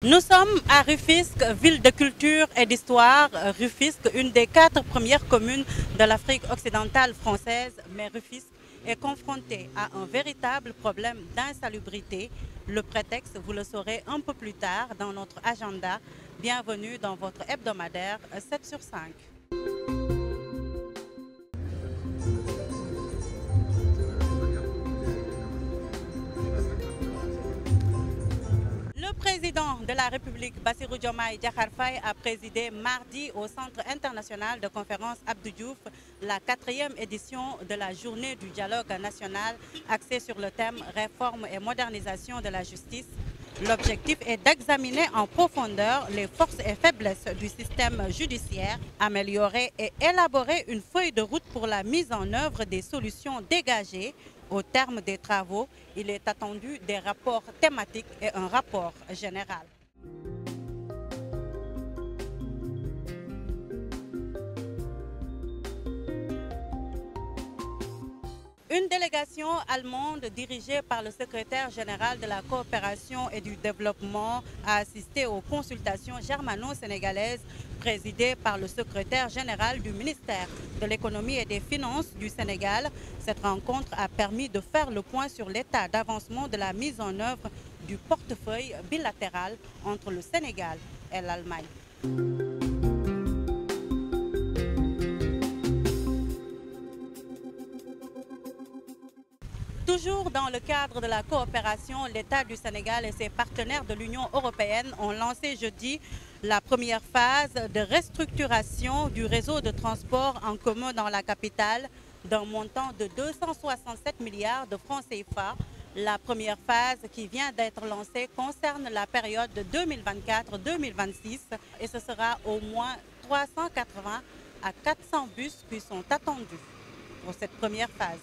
Nous sommes à Rufisque, ville de culture et d'histoire. Rufisque, une des 4 premières communes de l'Afrique occidentale française, mais Rufisque est confronté à un véritable problème d'insalubrité. Le prétexte, vous le saurez un peu plus tard dans notre agenda. Bienvenue dans votre hebdomadaire 7 sur 5. Le président de la République, Bassirou Diomaye Diakhar Faye, a présidé mardi au Centre international de conférence Abdou Diouf la 4e édition de la journée du dialogue national axée sur le thème réforme et modernisation de la justice. L'objectif est d'examiner en profondeur les forces et faiblesses du système judiciaire, améliorer et élaborer une feuille de route pour la mise en œuvre des solutions dégagées. Au terme des travaux, il est attendu des rapports thématiques et un rapport général. Une délégation allemande dirigée par le secrétaire général de la coopération et du développement a assisté aux consultations germano-sénégalaises présidées par le secrétaire général du ministère de l'économie et des finances du Sénégal. Cette rencontre a permis de faire le point sur l'état d'avancement de la mise en œuvre du portefeuille bilatéral entre le Sénégal et l'Allemagne. Toujours dans le cadre de la coopération, l'État du Sénégal et ses partenaires de l'Union européenne ont lancé jeudi la première phase de restructuration du réseau de transport en commun dans la capitale d'un montant de 267 milliards de francs CFA. La première phase qui vient d'être lancée concerne la période de 2024-2026 et ce sera au moins 380 à 400 bus qui sont attendus pour cette première phase.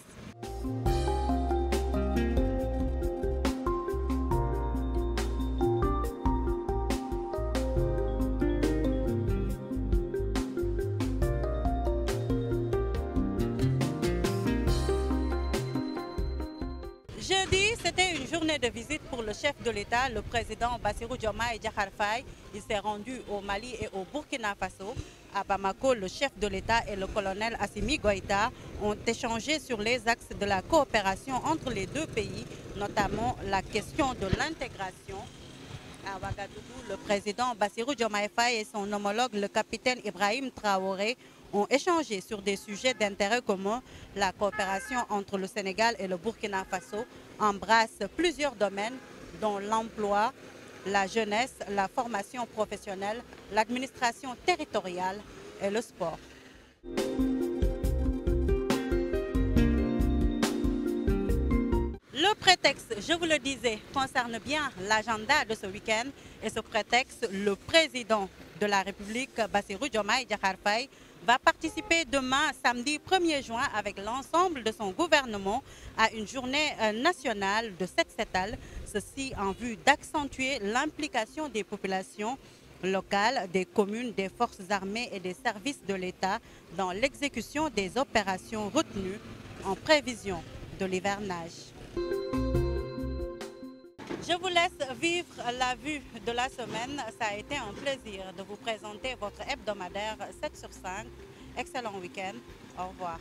Jeudi, c'était une journée de visite pour le chef de l'État, le président Bassirou Diomaye Diakhar Faye. Il s'est rendu au Mali et au Burkina Faso. À Bamako, le chef de l'État et le colonel Assimi Goïta ont échangé sur les axes de la coopération entre les deux pays, notamment la question de l'intégration. À Ouagadougou, le président Bassirou Diomaye Faye et son homologue, le capitaine Ibrahim Traoré, ont échangé sur des sujets d'intérêt commun. La coopération entre le Sénégal et le Burkina Faso embrasse plusieurs domaines, dont l'emploi, la jeunesse, la formation professionnelle, l'administration territoriale et le sport. Le prétexte, je vous le disais, concerne bien l'agenda de ce week-end. Et ce prétexte, le président de la République, Bassirou Diomaye Diakhar Faye, va participer demain, samedi 1er juin, avec l'ensemble de son gouvernement à une journée nationale de Set-Setal. Ceci en vue d'accentuer l'implication des populations locales, des communes, des forces armées et des services de l'État dans l'exécution des opérations retenues en prévision de l'hivernage. Je vous laisse vivre la vue de la semaine. Ça a été un plaisir de vous présenter votre hebdomadaire 7 sur 5. Excellent week-end. Au revoir.